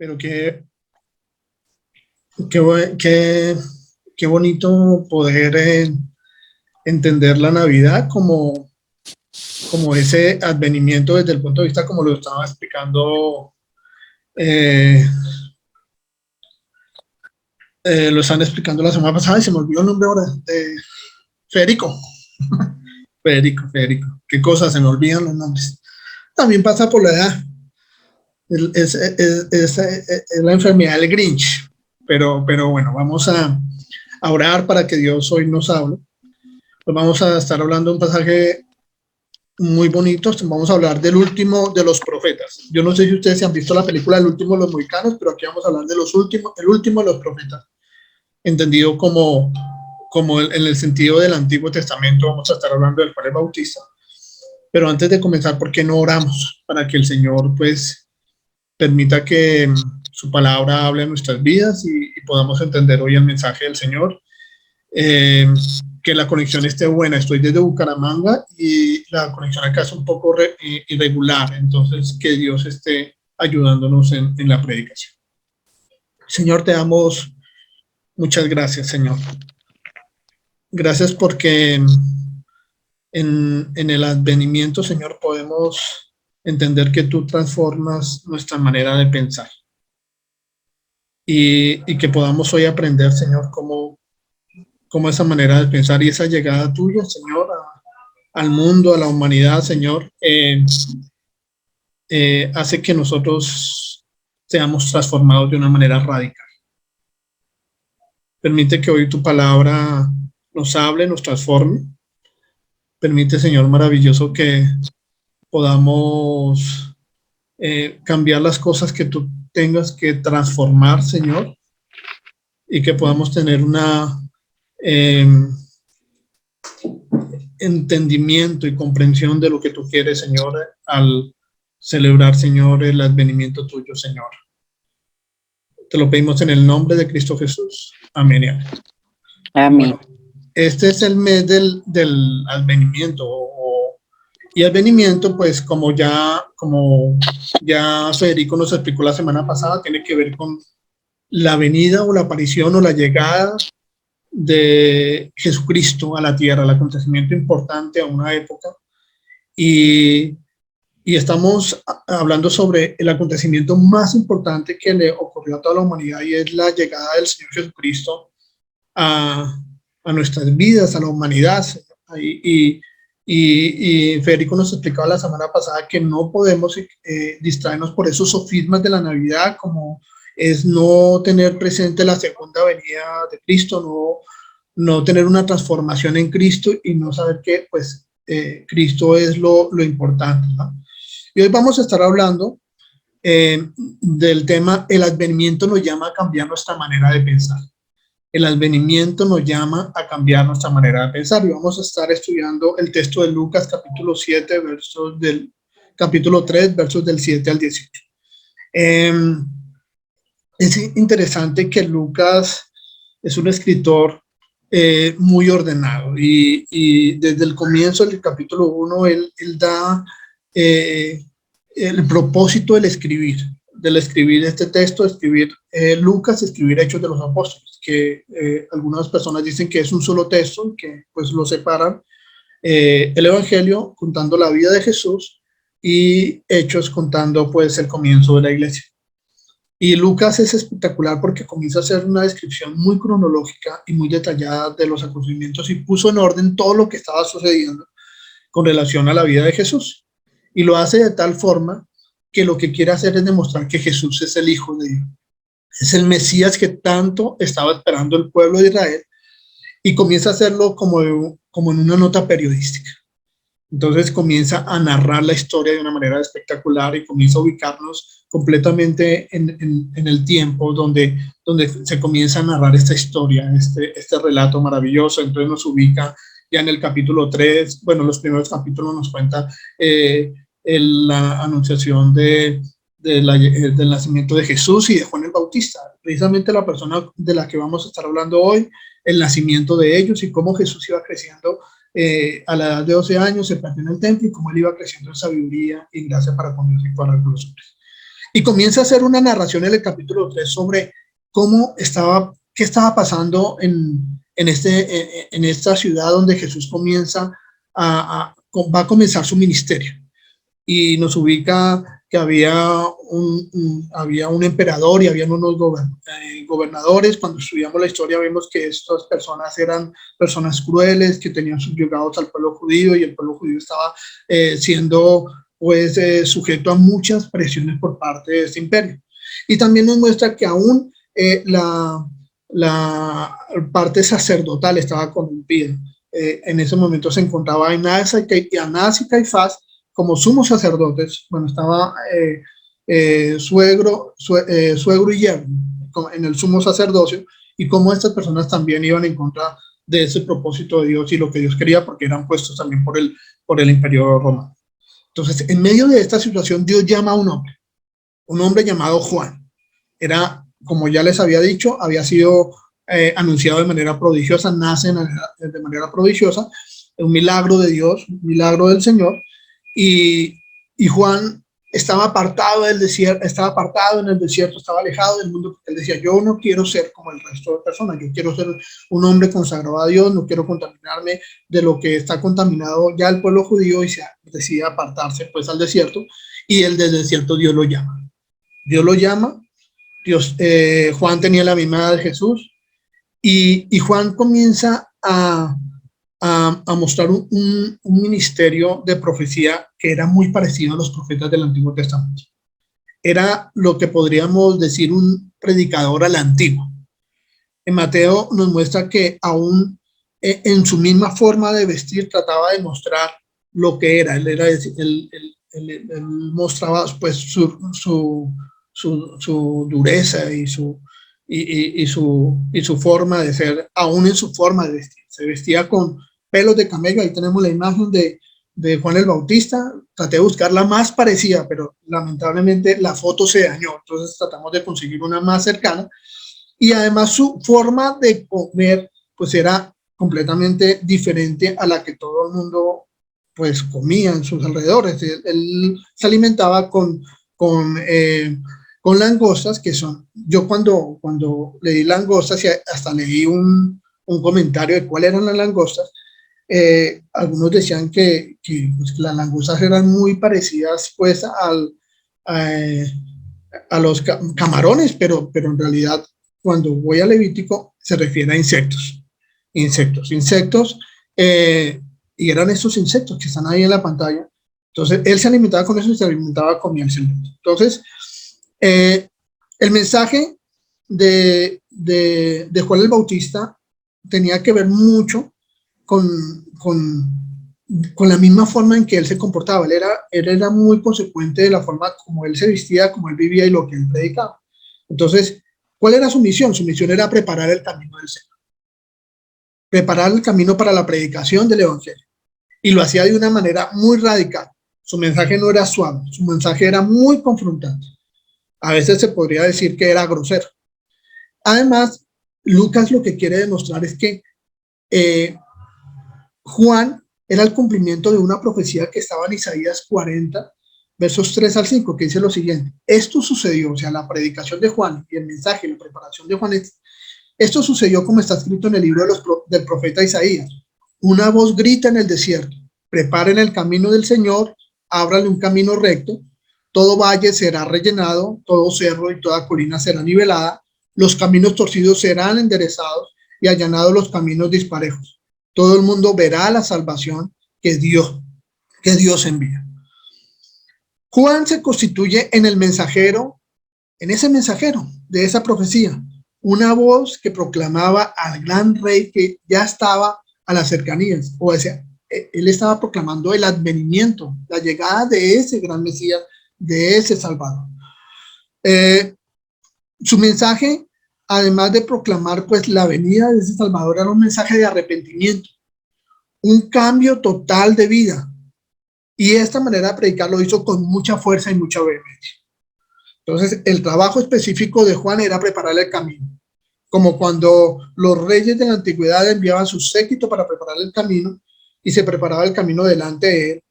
Pero qué bonito poder entender la Navidad como ese advenimiento desde el punto de vista como lo estaba explicando, eh, lo están explicando la semana pasada y se me olvidó el nombre ahora, Federico. Federico. Qué cosas, se me olvidan los nombres. También pasa por la edad. Es la enfermedad del Grinch. Pero bueno, vamos a orar para que Dios hoy nos hable. Pues vamos a estar hablando de un pasaje muy bonito. Vamos a hablar del último de los profetas. Yo no sé si ustedes se han visto la película El último de los mohicanos, pero aquí vamos a hablar de los últimos, el último de los profetas, entendido como en el sentido del Antiguo Testamento. Vamos a estar hablando del Juan el Bautista. Pero antes de comenzar, ¿por qué no oramos? Para que el Señor, pues, permita que su palabra hable en nuestras vidas y podamos entender hoy el mensaje del Señor. Que la conexión esté buena. Estoy desde Bucaramanga y la conexión acá es un poco irregular, entonces que Dios esté ayudándonos en la predicación. Señor, te damos muchas gracias, Señor. Gracias porque en el advenimiento, Señor, podemos entender que tú transformas nuestra manera de pensar y que podamos hoy aprender, Señor, cómo esa manera de pensar y esa llegada tuya, Señor, al mundo, a la humanidad, Señor, hace que nosotros seamos transformados de una manera radical. Permite que hoy tu palabra nos hable, nos transforme. Permite, Señor maravilloso, que podamos cambiar las cosas que tú tengas que transformar, Señor, y que podamos tener una entendimiento y comprensión de lo que tú quieres, Señor, al celebrar, Señor, el advenimiento tuyo, Señor. Te lo pedimos en el nombre de Cristo Jesús. Amén. Amén. Bueno, este es el mes del advenimiento. Y advenimiento, pues como ya Federico nos explicó la semana pasada, tiene que ver con la venida o la aparición o la llegada de Jesucristo a la tierra, el acontecimiento importante a una época. Y estamos hablando sobre el acontecimiento más importante que le ocurrió a toda la humanidad, y es la llegada del Señor Jesucristo a nuestras vidas, a la humanidad. Y Federico nos explicaba la semana pasada que no podemos distraernos por esos sofismas de la Navidad, como es no tener presente la segunda venida de Cristo, no tener una transformación en Cristo y no saber que pues Cristo es lo importante, ¿no? Y hoy vamos a estar hablando del tema: el advenimiento nos llama a cambiar nuestra manera de pensar. El advenimiento nos llama a cambiar nuestra manera de pensar, y vamos a estar estudiando el texto de Lucas capítulo 7, capítulo 3, versos del 7 al 18. Es interesante que Lucas es un escritor muy ordenado, y desde el comienzo del capítulo 1 él da el propósito del escribir este texto, escribir Lucas, escribir Hechos de los Apóstoles, que algunas personas dicen que es un solo texto, que pues lo separan, el Evangelio contando la vida de Jesús y Hechos contando pues el comienzo de la iglesia. Y Lucas es espectacular porque comienza a hacer una descripción muy cronológica y muy detallada de los acontecimientos, y puso en orden todo lo que estaba sucediendo con relación a la vida de Jesús. Y lo hace de tal forma que lo que quiere hacer es demostrar que Jesús es el Hijo de Dios. Es el Mesías que tanto estaba esperando el pueblo de Israel, y comienza a hacerlo como en una nota periodística. Entonces comienza a narrar la historia de una manera espectacular y comienza a ubicarnos completamente en el tiempo donde se comienza a narrar esta historia, este relato maravilloso. Entonces nos ubica ya en el capítulo 3, bueno, los primeros capítulos nos cuenta la anunciación del nacimiento de Jesús y de Juan el Bautista, precisamente la persona de la que vamos a estar hablando hoy, el nacimiento de ellos y cómo Jesús iba creciendo. A la edad de 12 años se planteó en el templo, y cómo él iba creciendo en sabiduría y gracia para con Dios y para los hombres. Y comienza a hacer una narración en el capítulo 3 sobre qué estaba pasando en esta ciudad donde Jesús va a comenzar su ministerio. Y nos ubica que había un emperador y habían unos gobernadores. Cuando estudiamos la historia vemos que estas personas eran personas crueles que tenían subyugados al pueblo judío, y el pueblo judío estaba siendo pues sujeto a muchas presiones por parte de este imperio. Y también nos muestra que aún la parte sacerdotal estaba corrompida. En ese momento se encontraba Anás y Caifás como sumos sacerdotes. Bueno, estaba suegro y yerno en el sumo sacerdocio, y cómo estas personas también iban en contra de ese propósito de Dios y lo que Dios quería, porque eran puestos también por el imperio romano. Entonces, en medio de esta situación, Dios llama a un hombre llamado Juan. Era, como ya les había dicho, había sido anunciado de manera prodigiosa, nace de manera prodigiosa, un milagro de Dios, un milagro del Señor. Y Juan estaba apartado del desierto, estaba apartado en el desierto, estaba alejado del mundo, porque él decía: yo no quiero ser como el resto de personas, yo quiero ser un hombre consagrado a Dios, no quiero contaminarme de lo que está contaminado ya el pueblo judío, y se decide apartarse pues al desierto. Y el del desierto Dios lo llama. Juan tenía la misma edad de Jesús, y Juan comienza a mostrar un ministerio de profecía que era muy parecido a los profetas del Antiguo Testamento. Era lo que podríamos decir un predicador a la antigua. En Mateo nos muestra que aún en su misma forma de vestir trataba de mostrar lo que era. Él mostraba pues su dureza y su forma de ser, aún en su forma de vestir. Se vestía con pelos de camello. Ahí tenemos la imagen de Juan el Bautista. Traté de buscar la más parecida, pero lamentablemente la foto se dañó, entonces tratamos de conseguir una más cercana. Y además su forma de comer pues era completamente diferente a la que todo el mundo pues comía en sus alrededores. Él se alimentaba con langostas, que son, yo cuando leí langostas, y hasta leí un comentario de cuáles eran las langostas, algunos decían que pues, las langostas eran muy parecidas pues a los camarones, pero en realidad cuando voy a Levítico se refiere a insectos, y eran estos insectos que están ahí en la pantalla. Entonces él se alimentaba con eso y se alimentaba con miel silvestre. Entonces el mensaje de Juan el Bautista tenía que ver mucho con la misma forma en que él se comportaba. Él era muy consecuente de la forma como él se vestía, como él vivía y lo que él predicaba. Entonces, ¿cuál era su misión? Su misión era preparar el camino del Señor, preparar el camino para la predicación del Evangelio. Y lo hacía de una manera muy radical. Su mensaje no era suave, su mensaje era muy confrontante. A veces se podría decir que era grosero. Además, Lucas lo que quiere demostrar es que Juan era el cumplimiento de una profecía que estaba en Isaías 40, versos 3 al 5, que dice lo siguiente: esto sucedió, o sea, la predicación de Juan y el mensaje, la preparación de Juan, esto sucedió como está escrito en el libro del profeta Isaías. Una voz grita en el desierto: preparen el camino del Señor, ábrale un camino recto, todo valle será rellenado, todo cerro y toda colina será nivelada, los caminos torcidos serán enderezados y allanados los caminos disparejos. Todo el mundo verá la salvación que Dios envía. Juan se constituye en ese mensajero de esa profecía, una voz que proclamaba al gran rey que ya estaba a las cercanías. O sea, él estaba proclamando el advenimiento, la llegada de ese gran Mesías, de ese Salvador. Su mensaje, además de proclamar pues la venida de ese Salvador, era un mensaje de arrepentimiento, un cambio total de vida. Y esta manera de predicar lo hizo con mucha fuerza y mucha vehemencia. Entonces, el trabajo específico de Juan era preparar el camino. Como cuando los reyes de la antigüedad enviaban su séquito para preparar el camino, y se preparaba el camino delante de él.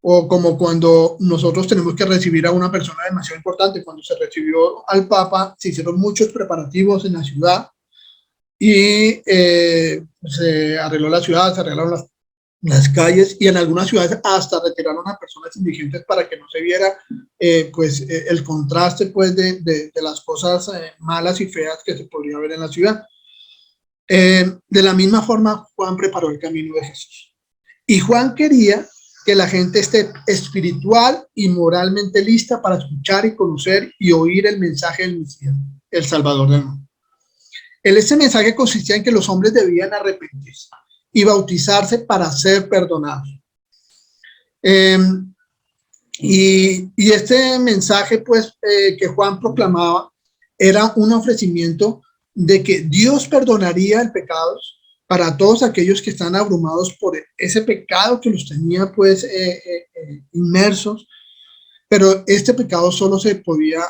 O como cuando nosotros tenemos que recibir a una persona demasiado importante, cuando se recibió al Papa, se hicieron muchos preparativos en la ciudad y se arregló la ciudad, se arreglaron las calles y en algunas ciudades hasta retiraron a personas indigentes para que no se viera el contraste pues, de las cosas malas y feas que se podría ver en la ciudad. De la misma forma, Juan preparó el camino de Jesús. Y Juan quería que la gente esté espiritual y moralmente lista para escuchar y conocer y oír el mensaje del Mesías, el Salvador del mundo. Ese mensaje consistía en que los hombres debían arrepentirse y bautizarse para ser perdonados. Y este mensaje, pues, que Juan proclamaba, era un ofrecimiento de que Dios perdonaría el pecado para todos aquellos que están abrumados por ese pecado que los tenía, pues, inmersos, pero este pecado solo se podía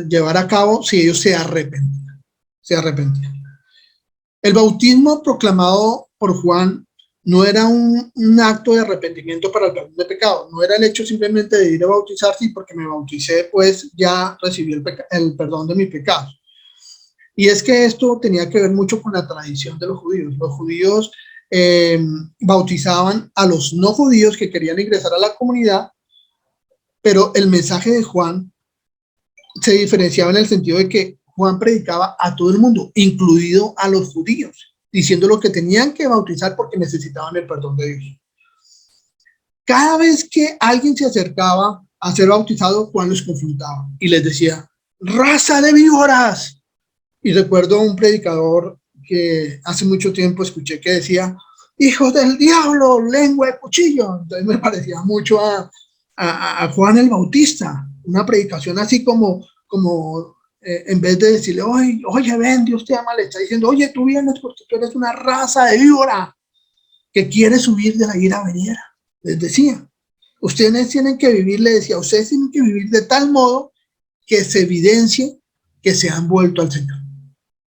llevar a cabo si ellos se arrepentían. El bautismo proclamado por Juan no era un acto de arrepentimiento para el perdón de pecado, no era el hecho simplemente de ir a bautizarse y porque me bauticé, pues ya recibí el perdón de mis pecados. Y es que esto tenía que ver mucho con la tradición de los judíos. Los judíos bautizaban a los no judíos que querían ingresar a la comunidad, pero el mensaje de Juan se diferenciaba en el sentido de que Juan predicaba a todo el mundo, incluido a los judíos, diciendo lo que tenían que bautizar porque necesitaban el perdón de Dios. Cada vez que alguien se acercaba a ser bautizado, Juan los confrontaba y les decía, raza de víboras. Y recuerdo un predicador que hace mucho tiempo escuché que decía, hijos del diablo, lengua de cuchillo. Entonces me parecía mucho a Juan el Bautista, una predicación así como en vez de decirle, oye, ven, Dios te ama, le está diciendo, oye, tú vienes porque tú eres una raza de víbora que quiere subir de la ira venidera. Les decía, ustedes tienen que vivir, le decía, ustedes tienen que vivir de tal modo que se evidencie que se han vuelto al Señor.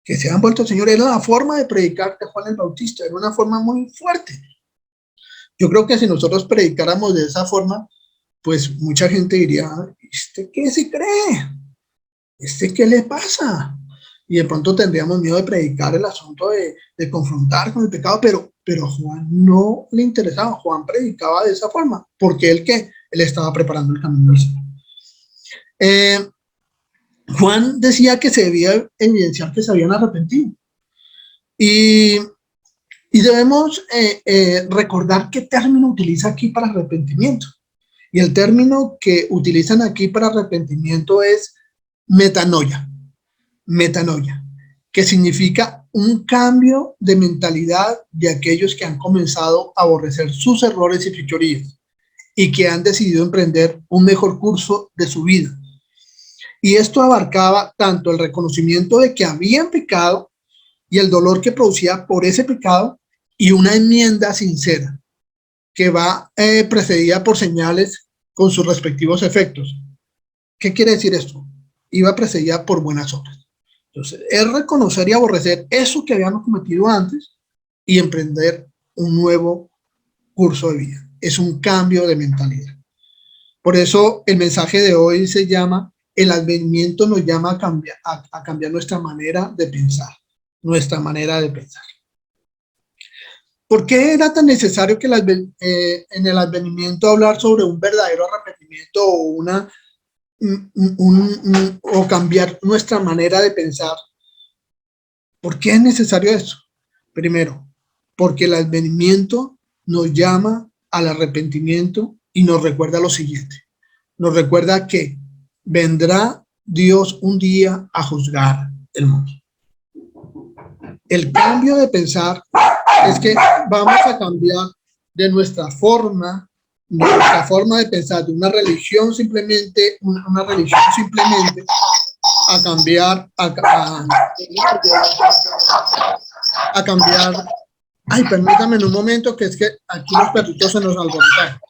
Que se han vuelto al Señor. Era la forma de predicar de Juan el Bautista, era una forma muy fuerte. Yo creo que si nosotros predicáramos de esa forma, pues mucha gente diría, ¿este qué se cree? ¿Este qué le pasa? Y de pronto tendríamos miedo de predicar el asunto de confrontar con el pecado, pero a Juan no le interesaba. Juan predicaba de esa forma, porque él estaba preparando el camino del Señor. Juan decía que se debía evidenciar que se habían arrepentido. Y debemos recordar qué término utiliza aquí para arrepentimiento. Y el término que utilizan aquí para arrepentimiento es metanoia. Metanoia, que significa un cambio de mentalidad de aquellos que han comenzado a aborrecer sus errores y fechorías y que han decidido emprender un mejor curso de su vida. Y esto abarcaba tanto el reconocimiento de que habían pecado y el dolor que producía por ese pecado y una enmienda sincera que va precedida por señales con sus respectivos efectos. ¿Qué quiere decir esto? Iba precedida por buenas obras. Entonces, es reconocer y aborrecer eso que habíamos cometido antes y emprender un nuevo curso de vida. Es un cambio de mentalidad. Por eso el mensaje de hoy se llama, el advenimiento nos llama a cambiar nuestra manera de pensar. Nuestra manera de pensar. ¿Por qué era tan necesario que en el advenimiento hablar sobre un verdadero arrepentimiento o cambiar nuestra manera de pensar? ¿Por qué es necesario eso? Primero, porque el advenimiento nos llama al arrepentimiento y nos recuerda lo siguiente. Nos recuerda que vendrá Dios un día a juzgar el mundo. El cambio de pensar es que vamos a cambiar de nuestra forma de pensar de una religión simplemente, a cambiar, a cambiar. Ay, permítame en un momento que es que aquí los perritos se nos alborotaron.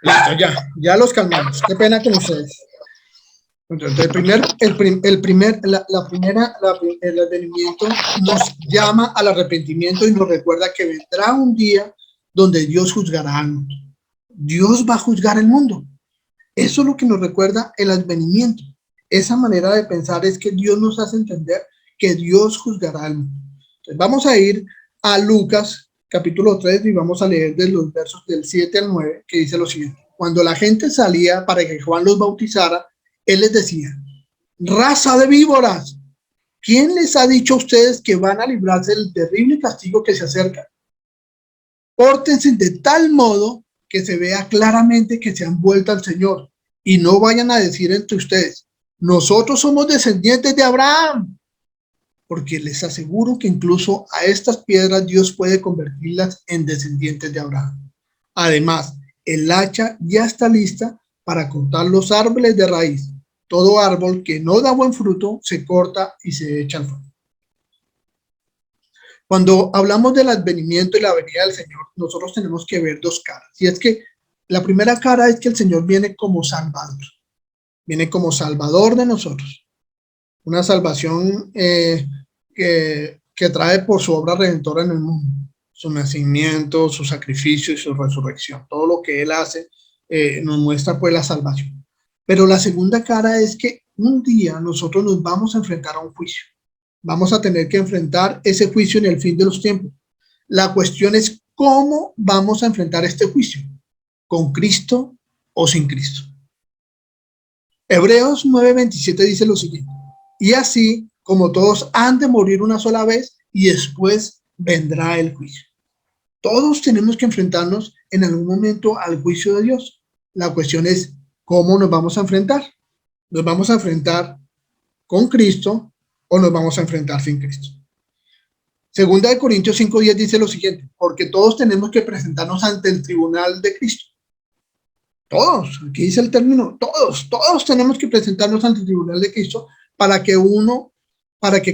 Listo, ya los calmamos. Qué pena con ustedes. Entonces, el advenimiento nos llama al arrepentimiento y nos recuerda que vendrá un día donde Dios juzgará al mundo. Dios va a juzgar el mundo. Eso es lo que nos recuerda el advenimiento. Esa manera de pensar es que Dios nos hace entender que Dios juzgará al mundo. Entonces, vamos a ir a Lucas capítulo 3 y vamos a leer de los versos del 7 al 9, que dice lo siguiente. Cuando la gente salía para que Juan los bautizara, él les decía: raza de víboras, ¿quién les ha dicho a ustedes que van a librarse del terrible castigo que se acerca? Pórtense de tal modo que se vea claramente que se han vuelto al Señor, y no vayan a decir entre ustedes: nosotros somos descendientes de Abraham, porque les aseguro que incluso a estas piedras Dios puede convertirlas en descendientes de Abraham. Además, el hacha ya está lista para cortar los árboles de raíz. Todo árbol que no da buen fruto se corta y se echa al fuego. Cuando hablamos del advenimiento y la venida del Señor, nosotros tenemos que ver dos caras. Y es que la primera cara es que el Señor viene como Salvador. Viene como Salvador de nosotros. Una salvación que trae por su obra redentora en el mundo. Su nacimiento, su sacrificio y su resurrección. Todo lo que Él hace nos muestra pues la salvación. Pero la segunda cara es que un día nosotros nos vamos a enfrentar a un juicio. Vamos a tener que enfrentar ese juicio en el fin de los tiempos. La cuestión es cómo vamos a enfrentar este juicio, con Cristo o sin Cristo. Hebreos 9:27 dice lo siguiente: y así como todos han de morir una sola vez y después vendrá el juicio. Todos tenemos que enfrentarnos en algún momento al juicio de Dios. La cuestión es cómo nos vamos a enfrentar. ¿Nos vamos a enfrentar con Cristo o nos vamos a enfrentar sin Cristo? Segunda de Corintios 5:10 dice lo siguiente: porque todos tenemos que presentarnos ante el tribunal de Cristo. Todos, aquí dice el término, todos tenemos que presentarnos ante el tribunal de Cristo para que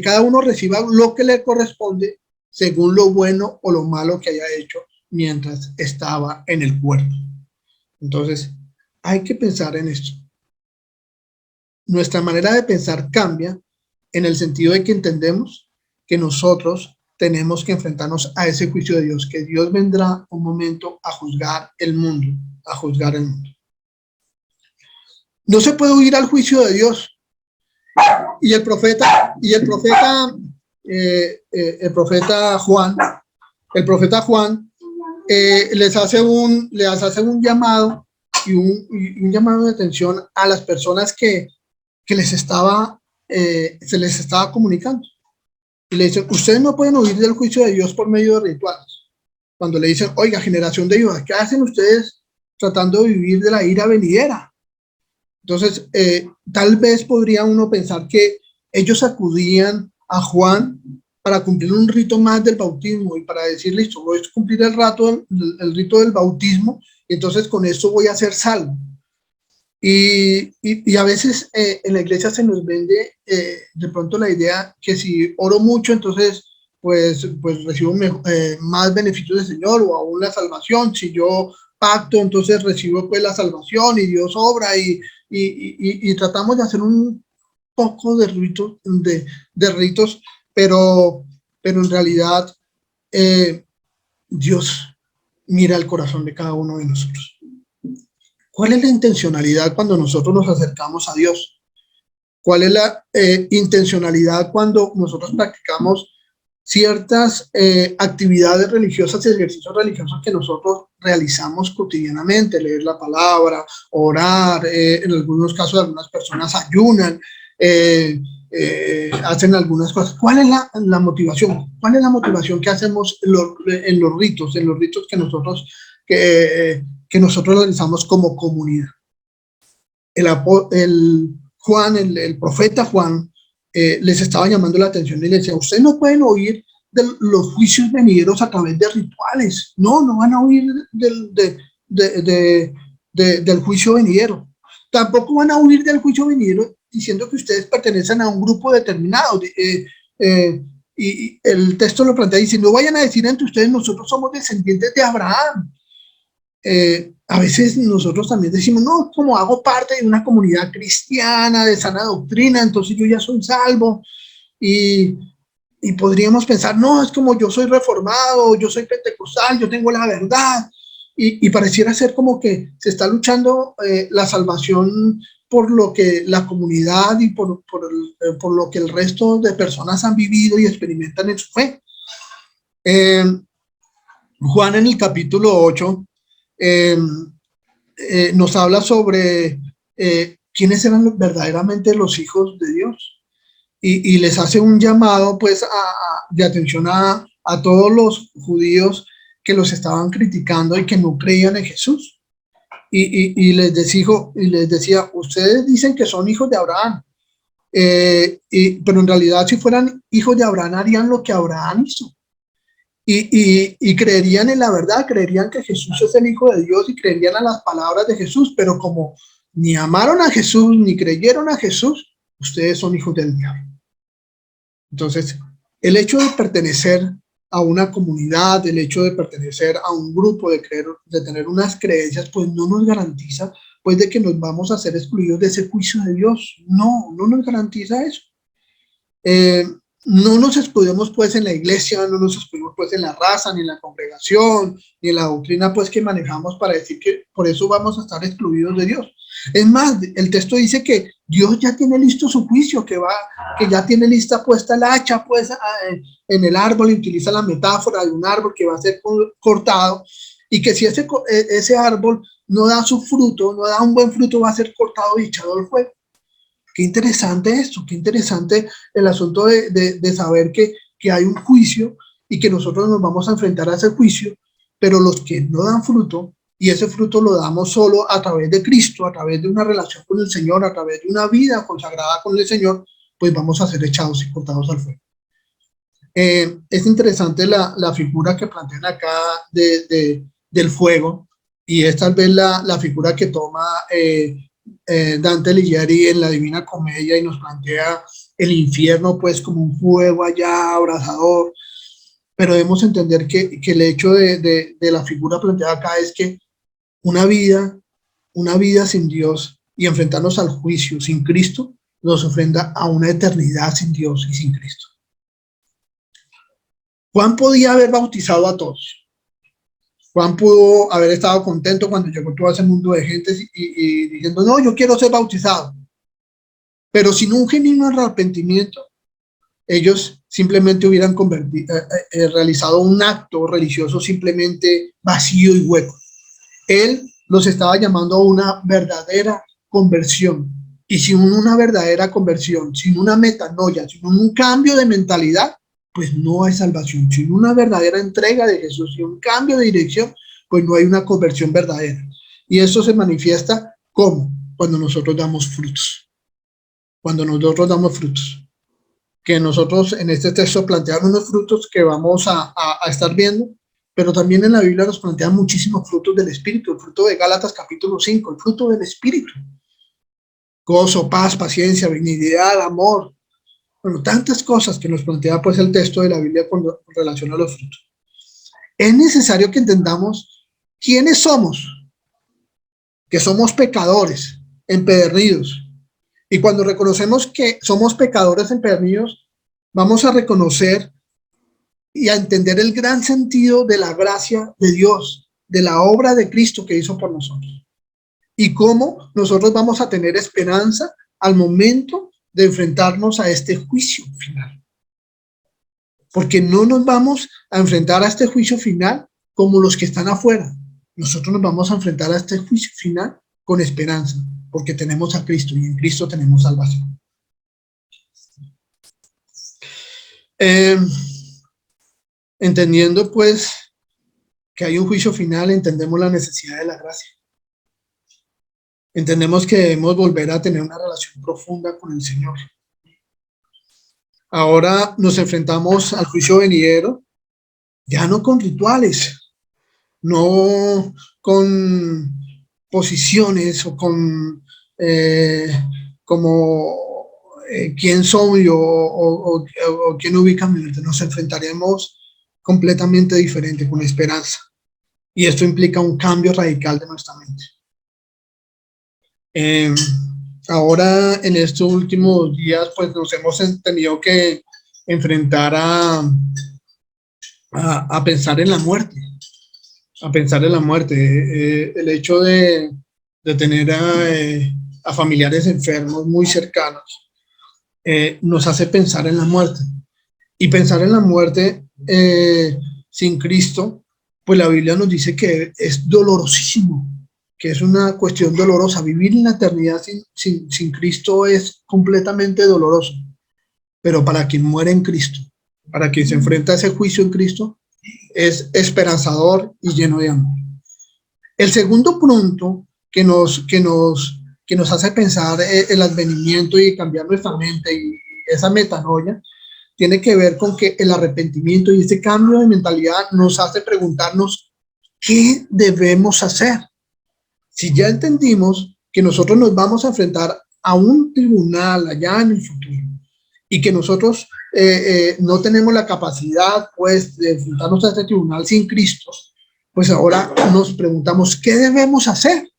cada uno reciba lo que le corresponde según lo bueno o lo malo que haya hecho mientras estaba en el cuerpo. Entonces, hay que pensar en esto. Nuestra manera de pensar cambia en el sentido de que entendemos que nosotros tenemos que enfrentarnos a ese juicio de Dios, que Dios vendrá un momento a juzgar el mundo, No se puede huir al juicio de Dios. Y el profeta Juan les hace un llamado y un llamado de atención a las personas que se les estaba comunicando. Y le dicen: ustedes no pueden huir del juicio de Dios por medio de rituales. Cuando le dicen: oiga, generación de Dios, ¿qué hacen ustedes tratando de vivir de la ira venidera? Entonces, tal vez podría uno pensar que ellos acudían a Juan para cumplir un rito más del bautismo y para decir: listo, voy a cumplir el rito del bautismo, y entonces con esto voy a ser salvo. Y a veces en la iglesia se nos vende de pronto la idea que si oro mucho, entonces pues recibo más beneficios del Señor, o aún la salvación. Si yo pacto, entonces recibo pues la salvación y Dios obra, y tratamos de hacer un poco de ritos, pero en realidad Dios mira el corazón de cada uno de nosotros. ¿Cuál es la intencionalidad cuando nosotros nos acercamos a Dios? ¿Cuál es la intencionalidad cuando nosotros practicamos ciertas actividades religiosas y ejercicios religiosos que nosotros realizamos cotidianamente? Leer la palabra, orar, en algunos casos algunas personas ayunan, hacen algunas cosas. ¿Cuál es la motivación? ¿Cuál es la motivación que hacemos en los ritos que nosotros realizamos como comunidad? El profeta Juan les estaba llamando la atención y les decía: ustedes no pueden huir de los juicios venideros a través de rituales. No van a huir del juicio venidero. Tampoco van a huir del juicio venidero diciendo que ustedes pertenecen a un grupo determinado. Y el texto lo plantea diciendo: no vayan a decir entre ustedes: nosotros somos descendientes de Abraham. a veces nosotros también decimos, no, como hago parte de una comunidad cristiana de sana doctrina, entonces yo ya soy salvo. Y, y podríamos pensar, no, es como yo soy reformado, yo soy pentecostal, yo tengo la verdad. Y pareciera ser como que se está luchando la salvación por lo que la comunidad y por lo que el resto de personas han vivido y experimentan en su fe. Juan en el capítulo 8 eh, nos habla sobre quiénes eran verdaderamente los hijos de Dios y les hace un llamado pues de atención a todos los judíos que los estaban criticando y que no creían en Jesús. Y les decía, ustedes dicen que son hijos de Abraham, pero en realidad si fueran hijos de Abraham harían lo que Abraham hizo. Y creerían en la verdad, creerían que Jesús es el Hijo de Dios y creerían a las palabras de Jesús, pero como ni amaron a Jesús ni creyeron a Jesús, ustedes son hijos del diablo. Entonces, el hecho de pertenecer a una comunidad, el hecho de pertenecer a un grupo, de tener unas creencias, pues no nos garantiza pues de que nos vamos a ser excluidos de ese juicio de Dios. No, no nos garantiza eso. No nos excluimos pues en la iglesia, no nos excluimos pues en la raza, ni en la congregación, ni en la doctrina pues que manejamos para decir que por eso vamos a estar excluidos de Dios. Es más, el texto dice que Dios ya tiene listo su juicio, que ya tiene lista puesta el hacha pues en el árbol, y utiliza la metáfora de un árbol que va a ser cortado, y que si ese árbol no da su fruto, no da un buen fruto, va a ser cortado y echado al fuego. Qué interesante esto, qué interesante el asunto de saber que hay un juicio y que nosotros nos vamos a enfrentar a ese juicio, pero los que no dan fruto, y ese fruto lo damos solo a través de Cristo, a través de una relación con el Señor, a través de una vida consagrada con el Señor, pues vamos a ser echados y cortados al fuego. Es interesante la figura que plantean acá del fuego, y es tal vez la figura que toma Dante Alighieri en la Divina Comedia, y nos plantea el infierno pues como un fuego allá abrasador, pero debemos entender que el hecho de la figura planteada acá es que una vida sin Dios y enfrentarnos al juicio sin Cristo nos ofrenda a una eternidad sin Dios y sin Cristo. Juan podía haber bautizado a todos. Juan pudo haber estado contento cuando llegó todo ese mundo de gente y diciendo, no, yo quiero ser bautizado. Pero sin un genuino arrepentimiento, ellos simplemente hubieran realizado un acto religioso simplemente vacío y hueco. Él los estaba llamando a una verdadera conversión. Y sin una verdadera conversión, sin una metanoia, sin un cambio de mentalidad, pues no hay salvación. Sin una verdadera entrega de Jesús, sin un cambio de dirección, pues no hay una conversión verdadera. Y eso se manifiesta ¿cómo? Cuando nosotros damos frutos. Cuando nosotros damos frutos. Que nosotros en este texto planteamos unos frutos que vamos a estar viendo, pero también en la Biblia nos plantean muchísimos frutos del Espíritu. El fruto de Gálatas capítulo 5, el fruto del Espíritu. Gozo, paz, paciencia, benignidad, amor. Bueno, tantas cosas que nos plantea pues el texto de la Biblia con relación a los frutos. Es necesario que entendamos quiénes somos, que somos pecadores, empedernidos. Y cuando reconocemos que somos pecadores empedernidos, vamos a reconocer y a entender el gran sentido de la gracia de Dios, de la obra de Cristo que hizo por nosotros. Y cómo nosotros vamos a tener esperanza al momento de enfrentarnos a este juicio final. Porque no nos vamos a enfrentar a este juicio final como los que están afuera. Nosotros nos vamos a enfrentar a este juicio final con esperanza, porque tenemos a Cristo y en Cristo tenemos salvación. Entendiendo pues que hay un juicio final, entendemos la necesidad de la gracia. Entendemos que debemos volver a tener una relación profunda con el Señor. Ahora nos enfrentamos al juicio venidero, ya no con rituales, no con posiciones o con quién soy o quién ubica mi vida. Nos enfrentaremos completamente diferente, con esperanza. Y esto implica un cambio radical de nuestra mente. Ahora, en estos últimos días, pues nos hemos tenido que enfrentar a pensar en la muerte, a pensar en la muerte. El hecho de tener a familiares enfermos muy cercanos nos hace pensar en la muerte. Y pensar en la muerte sin Cristo, pues la Biblia nos dice que es dolorosísimo, que es una cuestión dolorosa. Vivir en la eternidad sin Cristo es completamente doloroso. Pero para quien muere en Cristo, para quien se enfrenta a ese juicio en Cristo, es esperanzador y lleno de amor. El segundo punto que nos hace pensar el advenimiento y cambiar nuestra mente y esa metanoia tiene que ver con que el arrepentimiento y este cambio de mentalidad nos hace preguntarnos qué debemos hacer. Si ya entendimos que nosotros nos vamos a enfrentar a un tribunal allá en el futuro y que nosotros no tenemos la capacidad pues de enfrentarnos a este tribunal sin Cristo, pues ahora nos preguntamos qué debemos hacer.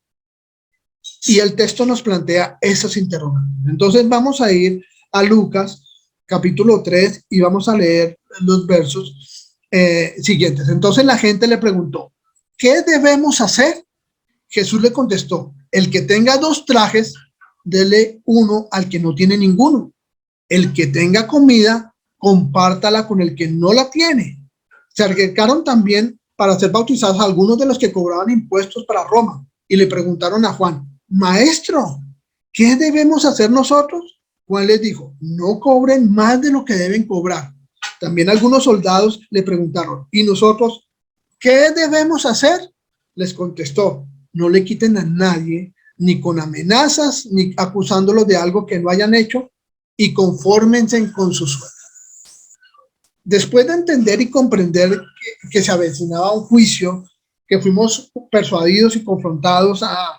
Y el texto nos plantea esos interrogantes. Entonces vamos a ir a Lucas capítulo 3 y vamos a leer los versos siguientes. Entonces la gente le preguntó, ¿qué debemos hacer? Jesús le contestó, el que tenga 2 trajes, dele uno al que no tiene ninguno. El que tenga comida, compártala con el que no la tiene. Se acercaron también para ser bautizados algunos de los que cobraban impuestos para Roma y le preguntaron a Juan, Maestro, ¿qué debemos hacer nosotros? Juan les dijo, no cobren más de lo que deben cobrar. También algunos soldados le preguntaron, ¿y nosotros qué debemos hacer? Les contestó, no le quiten a nadie, ni con amenazas, ni acusándolos de algo que no hayan hecho, y confórmense con su sueldo. Después de entender y comprender que se avecinaba un juicio, que fuimos persuadidos y confrontados a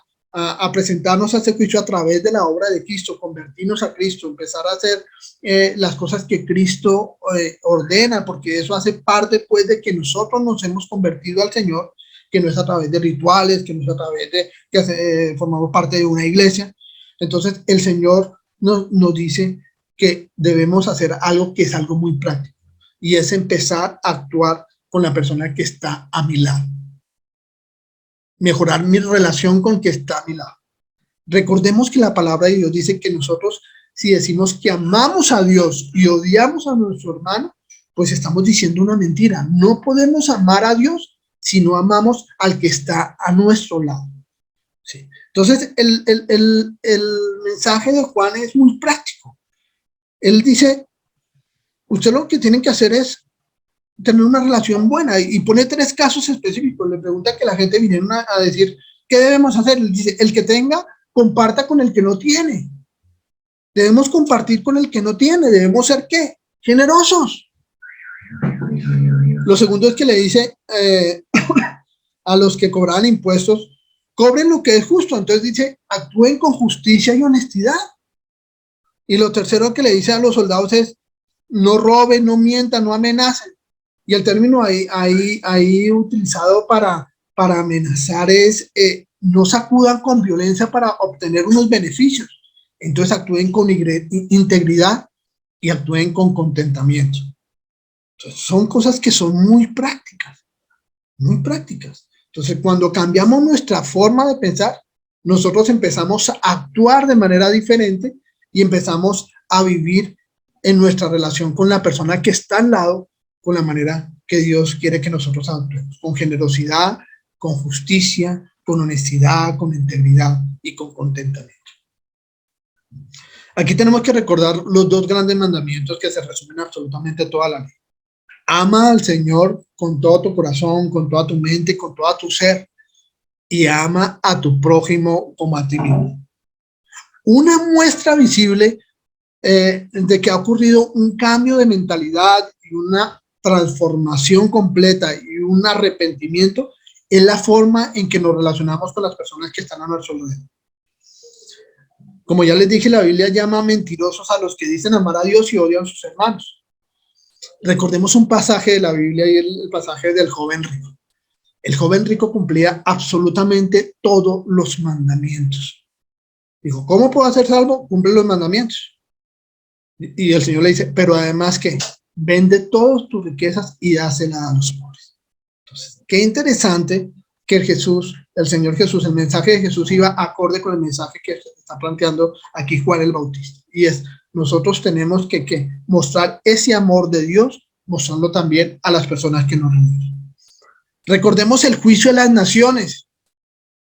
presentarnos a ese juicio a través de la obra de Cristo, convertirnos a Cristo, empezar a hacer las cosas que Cristo ordena, porque eso hace parte pues de que nosotros nos hemos convertido al Señor, que no es a través de rituales, que no es a través de que formamos parte de una iglesia. Entonces el Señor nos dice que debemos hacer algo que es algo muy práctico, y es empezar a actuar con la persona que está a mi lado. Mejorar mi relación con el que está a mi lado. Recordemos que la palabra de Dios dice que nosotros, si decimos que amamos a Dios y odiamos a nuestro hermano, pues estamos diciendo una mentira. No podemos amar a Dios si no amamos al que está a nuestro lado. Sí. Entonces, el mensaje de Juan es muy práctico. Él dice, usted lo que tienen que hacer es tener una relación buena, y pone 3 casos específicos. Le pregunta que la gente viniera a decir, ¿qué debemos hacer? Él dice, el que tenga, comparta con el que no tiene. Debemos compartir con el que no tiene. Debemos ser, ¿qué? Generosos. Lo segundo es que le dice a los que cobraban impuestos, cobren lo que es justo. Entonces dice, actúen con justicia y honestidad. Y lo tercero que le dice a los soldados es, no roben, no mientan, no amenacen. Y el término ahí utilizado para amenazar es no sacudan con violencia para obtener unos beneficios. Entonces actúen con integridad y actúen con contentamiento. Entonces, son cosas que son muy prácticas, muy prácticas. Entonces, cuando cambiamos nuestra forma de pensar, nosotros empezamos a actuar de manera diferente y empezamos a vivir en nuestra relación con la persona que está al lado, con la manera que Dios quiere que nosotros actuemos, con generosidad, con justicia, con honestidad, con integridad y con contentamiento. Aquí tenemos que recordar los 2 grandes mandamientos que se resumen absolutamente toda la ley. Ama al Señor con todo tu corazón, con toda tu mente, con todo tu ser, y ama a tu prójimo como a ti mismo. Una muestra visible de que ha ocurrido un cambio de mentalidad y una transformación completa y un arrepentimiento es la forma en que nos relacionamos con las personas que están a nuestro alrededor. Como ya les dije, la Biblia llama mentirosos a los que dicen amar a Dios y odian a sus hermanos. Recordemos un pasaje de la Biblia, y el pasaje del joven rico. El joven rico cumplía absolutamente todos los mandamientos. Dijo, ¿cómo puedo ser salvo? Cumple los mandamientos. Y el Señor le dice, pero además que vende todas tus riquezas y dásela a los pobres. Entonces, qué interesante que el Señor Jesús, el mensaje de Jesús iba acorde con el mensaje que está planteando aquí Juan el Bautista. Y es, nosotros tenemos que mostrar ese amor de Dios, mostrarlo también a las personas que nos rodean. Recordemos el juicio de las naciones.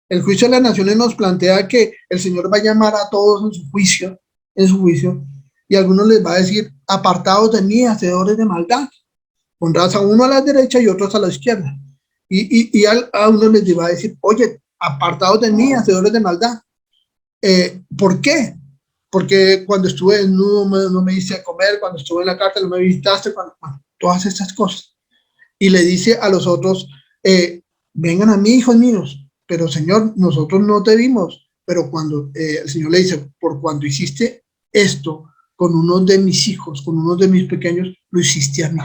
El juicio de las naciones nos plantea que el Señor va a llamar a todos en su juicio, y a algunos les va a decir, apartados de mí, hacedores de maldad. Pondrás a uno a la derecha y otros a la izquierda. Y a uno les va a decir, oye, apartados de mí, hacedores de maldad. ¿Por qué? Porque cuando estuve desnudo no me diste a comer, cuando estuve en la cárcel no me visitaste, todas estas cosas. Y le dice a los otros, vengan a mí, hijos míos, pero Señor, nosotros no te vimos. Pero cuando el Señor le dice, por cuando hiciste esto con uno de mis hijos, con uno de mis pequeños, lo hiciste a mí.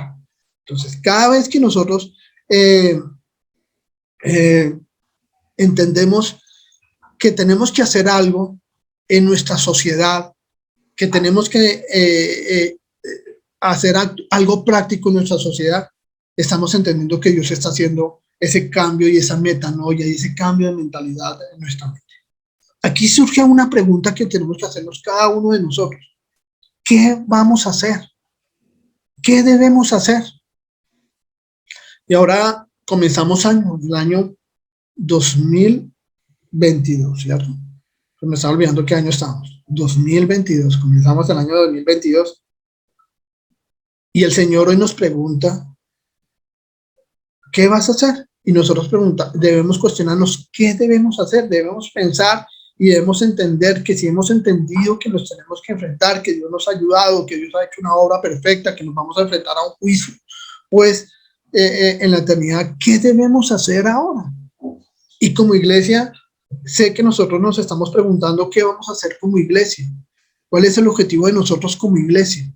Entonces, cada vez que nosotros entendemos que tenemos que hacer algo en nuestra sociedad, que tenemos que hacer algo práctico en nuestra sociedad, estamos entendiendo que Dios está haciendo ese cambio y esa metanoia y ese cambio de mentalidad en nuestra mente. Aquí surge una pregunta que tenemos que hacernos cada uno de nosotros. ¿Qué vamos a hacer? ¿Qué debemos hacer? Y ahora comenzamos el año 2022, ¿cierto? Me estaba olvidando qué año estamos. 2022, comenzamos el año 2022. Y el Señor hoy nos pregunta, ¿qué vas a hacer? Y nosotros debemos cuestionarnos qué debemos hacer, debemos pensar y debemos entender que si hemos entendido que nos tenemos que enfrentar, que Dios nos ha ayudado, que Dios ha hecho una obra perfecta, que nos vamos a enfrentar a un juicio, pues en la eternidad, ¿qué debemos hacer ahora? Y como iglesia, sé que nosotros nos estamos preguntando qué vamos a hacer como iglesia, cuál es el objetivo de nosotros como iglesia.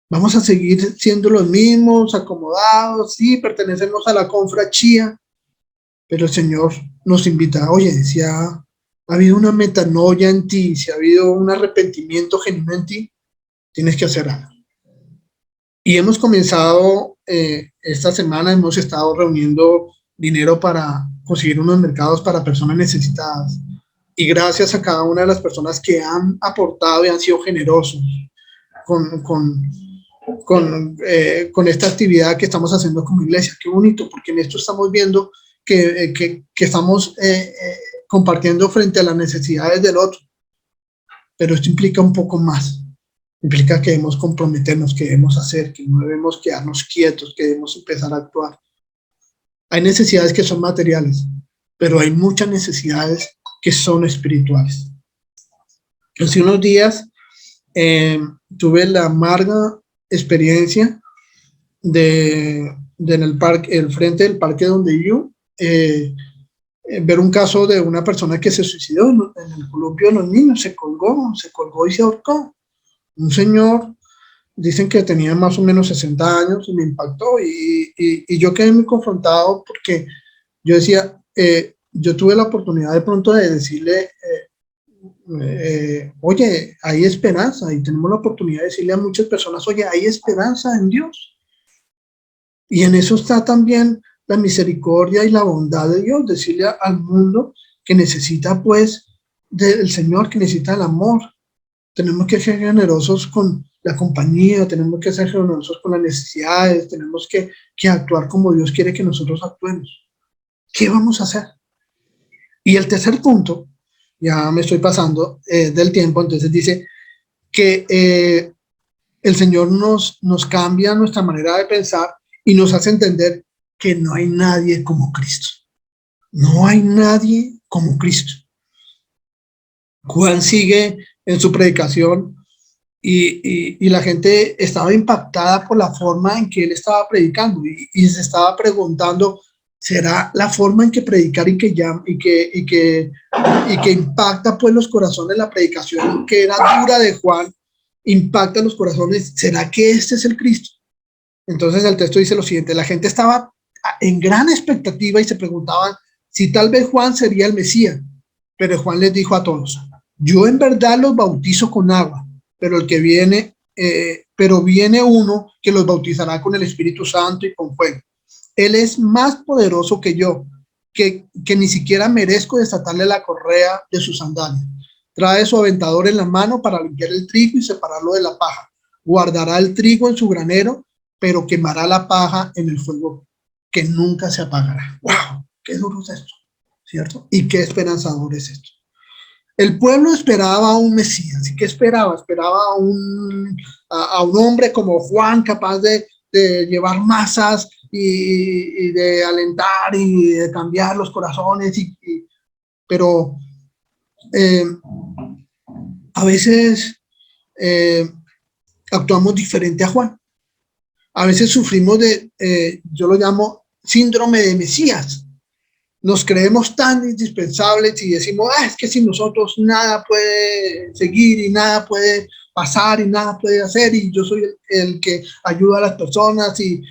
Vamos a seguir siendo los mismos, acomodados, sí, pertenecemos a la confrachía, pero el Señor nos invita, oye, si ha habido una metanoia en ti, si ha habido un arrepentimiento genuino en ti, tienes que hacer algo. Y hemos comenzado, esta semana hemos estado reuniendo dinero para conseguir unos mercados para personas necesitadas. Y gracias a cada una de las personas que han aportado y han sido generosos con esta actividad que estamos haciendo como iglesia. Qué bonito, porque en esto estamos viendo que estamos compartiendo frente a las necesidades del otro. Pero esto implica un poco más. Implica que debemos comprometernos, que debemos hacer, que no debemos quedarnos quietos, que debemos empezar a actuar. Hay necesidades que son materiales, pero hay muchas necesidades que son espirituales. Hace unos días tuve la amarga experiencia de en el parque, el frente del parque donde vivo, ver un caso de una persona que se suicidó en el columpio de los niños, se colgó y se ahorcó. Un señor, dicen que tenía más o menos 60 años y me impactó y yo quedé muy confrontado porque yo decía, yo tuve la oportunidad de pronto de decirle, oye, hay esperanza, y tenemos la oportunidad de decirle a muchas personas, oye, hay esperanza en Dios. Y en eso está también la misericordia y la bondad de Dios, decirle al mundo que necesita pues del Señor, que necesita el amor. Tenemos que ser generosos con la compañía, tenemos que ser generosos con las necesidades, tenemos que actuar como Dios quiere que nosotros actuemos. ¿Qué vamos a hacer? Y el tercer punto, ya me estoy pasando del tiempo, entonces dice que el Señor nos cambia nuestra manera de pensar y nos hace entender que no hay nadie como Cristo. No hay nadie como Cristo. Juan sigue en su predicación y la gente estaba impactada por la forma en que él estaba predicando y se estaba preguntando, ¿será la forma en que predicar y que impacta pues los corazones, la predicación que era dura de Juan, impacta los corazones? ¿Será que este es el Cristo? Entonces el texto dice lo siguiente, la gente estaba en gran expectativa y se preguntaban si tal vez Juan sería el Mesías. Pero Juan les dijo a todos: yo en verdad los bautizo con agua, pero viene uno que los bautizará con el Espíritu Santo y con fuego. Él es más poderoso que yo, que ni siquiera merezco desatarle la correa de sus sandalias. Trae su aventador en la mano para limpiar el trigo y separarlo de la paja. Guardará el trigo en su granero, pero quemará la paja en el fuego que nunca se apagará. ¡Wow! ¡Qué duro es esto! ¿Cierto? Y qué esperanzador es esto. El pueblo esperaba a un Mesías. ¿Y qué esperaba? Esperaba a un hombre como Juan, capaz de llevar masas y de alentar y de cambiar los corazones. Pero a veces actuamos diferente a Juan. A veces sufrimos yo lo llamo síndrome de Mesías. Nos creemos tan indispensables y decimos: es que sin nosotros nada puede seguir y nada puede pasar y nada puede hacer, y yo soy el que ayuda a las personas y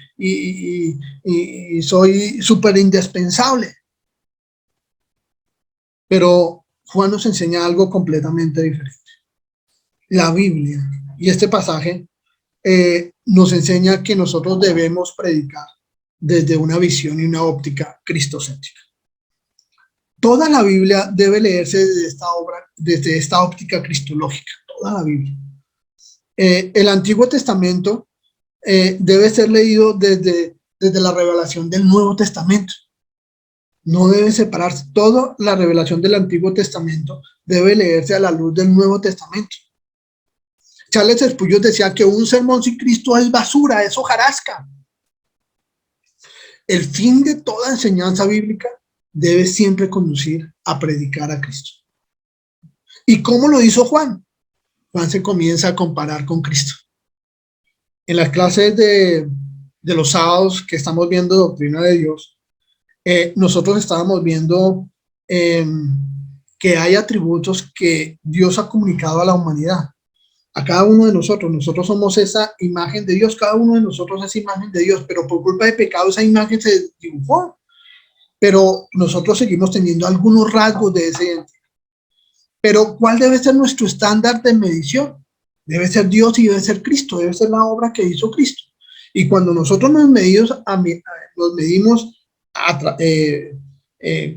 soy súper indispensable. Pero Juan nos enseña algo completamente diferente. La Biblia y este pasaje nos enseña que nosotros debemos predicar desde una visión y una óptica cristocéntrica. Toda la Biblia debe leerse desde esta óptica cristológica, toda la Biblia. El Antiguo Testamento debe ser leído desde la revelación del Nuevo Testamento. No debe separarse. Toda la revelación del Antiguo Testamento debe leerse a la luz del Nuevo Testamento. Charles Spurgeon decía que un sermón sin Cristo es basura, es hojarasca. El fin de toda enseñanza bíblica debe siempre conducir a predicar a Cristo. ¿Y cómo lo hizo Juan? Juan se comienza a comparar con Cristo. En las clases de los sábados que estamos viendo Doctrina de Dios, nosotros estábamos viendo que hay atributos que Dios ha comunicado a la humanidad, a cada uno de nosotros. Nosotros somos esa imagen de Dios, cada uno de nosotros es imagen de Dios, pero por culpa de pecado esa imagen se dibujó. Pero nosotros seguimos teniendo algunos rasgos de ese identidad. Pero ¿cuál debe ser nuestro estándar de medición? Debe ser Dios y debe ser Cristo, debe ser la obra que hizo Cristo. Y cuando nosotros nos medimos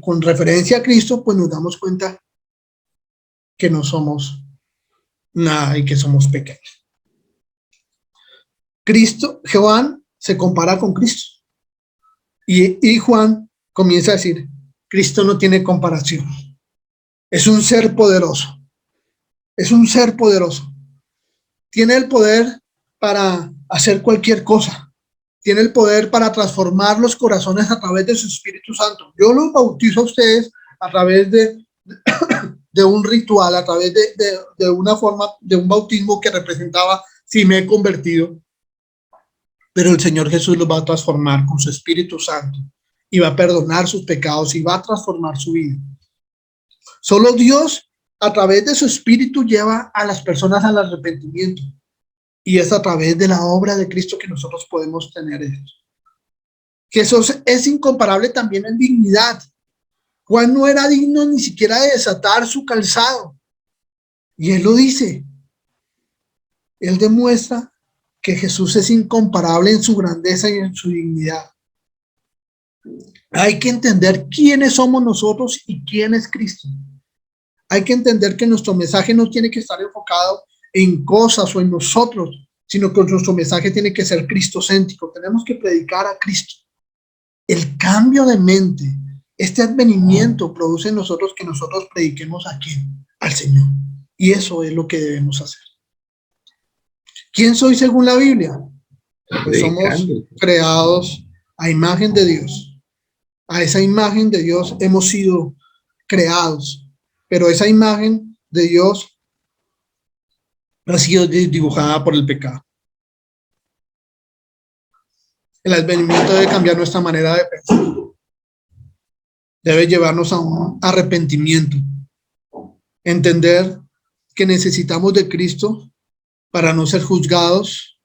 con referencia a Cristo, pues nos damos cuenta que no somos nada y que somos pequeños. Juan se compara con Cristo. Y Juan comienza a decir: Cristo no tiene comparación. Es un ser poderoso. Es un ser poderoso. Tiene el poder para hacer cualquier cosa. Tiene el poder para transformar los corazones a través de su Espíritu Santo. Yo los bautizo a ustedes a través de un ritual, a través de una forma, de un bautismo que representaba si me he convertido. Pero el Señor Jesús los va a transformar con su Espíritu Santo y va a perdonar sus pecados y va a transformar su vida. Solo Dios, a través de su Espíritu, lleva a las personas al arrepentimiento. Y es a través de la obra de Cristo que nosotros podemos tener esto. Jesús es incomparable también en dignidad. Juan no era digno ni siquiera de desatar su calzado. Y él lo dice. Él demuestra que Jesús es incomparable en su grandeza y en su dignidad. Hay que entender quiénes somos nosotros y quién es Cristo. Hay que entender que nuestro mensaje no tiene que estar enfocado en cosas o en nosotros, sino que nuestro mensaje tiene que ser cristocéntrico. Tenemos que predicar a Cristo. El cambio de mente, este advenimiento produce en nosotros que nosotros prediquemos a quién, al Señor. Y eso es lo que debemos hacer. ¿Quién soy según la Biblia? Pues somos creados a imagen de Dios. A esa imagen de Dios hemos sido creados, pero esa imagen de Dios ha sido dibujada por el pecado. El advenimiento debe cambiar nuestra manera de pensar. Debe llevarnos a un arrepentimiento. Entender que necesitamos de Cristo para no ser juzgados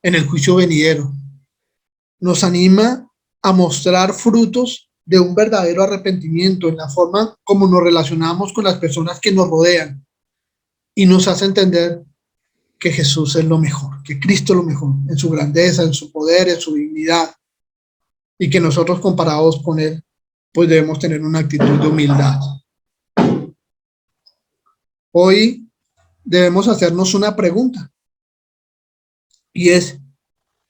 en el juicio venidero. Nos anima a mostrar frutos de un verdadero arrepentimiento en la forma como nos relacionamos con las personas que nos rodean, y nos hace entender que Jesús es lo mejor, que Cristo es lo mejor, en su grandeza, en su poder, en su dignidad, y que nosotros comparados con Él, pues debemos tener una actitud de humildad. Hoy debemos hacernos una pregunta, y es,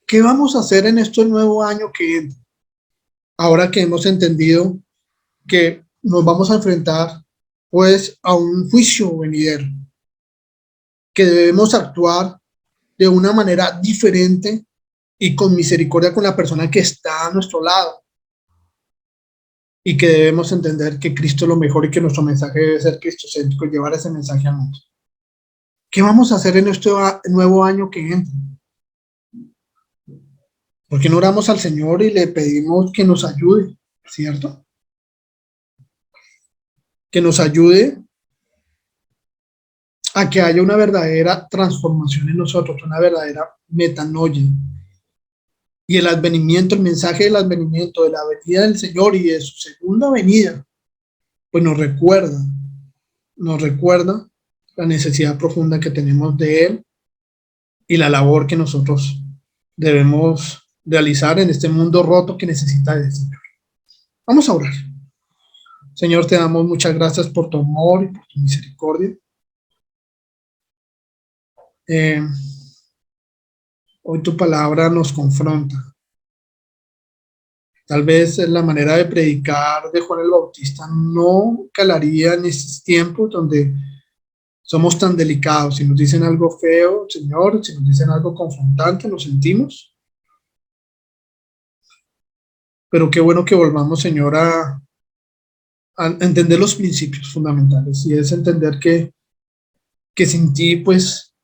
¿qué vamos a hacer en este nuevo año que entra? Ahora que hemos entendido que nos vamos a enfrentar pues a un juicio venidero, que debemos actuar de una manera diferente y con misericordia con la persona que está a nuestro lado, y que debemos entender que Cristo es lo mejor y que nuestro mensaje debe ser cristocéntrico y llevar ese mensaje a mundo. ¿Qué vamos a hacer en este nuevo año que entra? ¿Por qué no oramos al Señor y le pedimos que nos ayude, cierto? Que nos ayude a que haya una verdadera transformación en nosotros, una verdadera metanoia. Y el advenimiento, el mensaje del advenimiento, de la venida del Señor y de su segunda venida, pues nos recuerda la necesidad profunda que tenemos de Él y la labor que nosotros debemos realizar en este mundo roto que necesita del Señor. Vamos a orar. Señor, te damos muchas gracias por tu amor y por tu misericordia. Hoy tu palabra nos confronta. Tal vez la manera de predicar de Juan el Bautista no calaría en estos tiempos donde somos tan delicados. Si nos dicen algo feo, Señor, si nos dicen algo confrontante, nos sentimos. Pero qué bueno que volvamos, Señor, a entender los principios fundamentales, y es entender que sin ti, pues,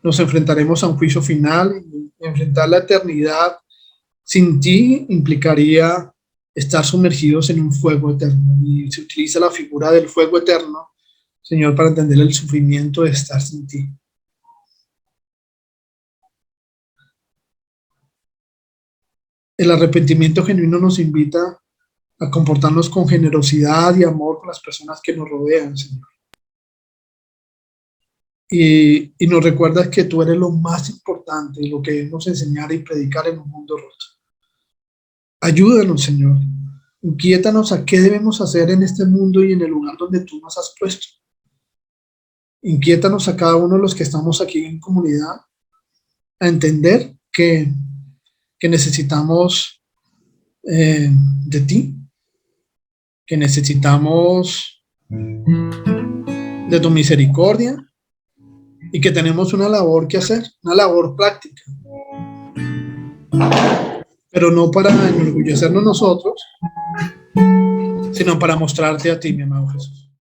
nos enfrentaremos a un juicio final, y enfrentar la eternidad sin ti implicaría estar sumergidos en un fuego eterno, y se utiliza la figura del fuego eterno, Señor, para entender el sufrimiento de estar sin ti. El arrepentimiento genuino nos invita a comportarnos con generosidad y amor con las personas que nos rodean, Señor. Y nos recuerdas que tú eres lo más importante y lo que debemos enseñar y predicar en un mundo roto. Ayúdanos, Señor. Inquiétanos a qué debemos hacer en este mundo y en el lugar donde tú nos has puesto. Inquiétanos a cada uno de los que estamos aquí en comunidad a entender que necesitamos de ti, que necesitamos de tu misericordia, y que tenemos una labor que hacer, una labor práctica, pero no para enorgullecernos nosotros, sino para mostrarte a ti, mi amado Jesús.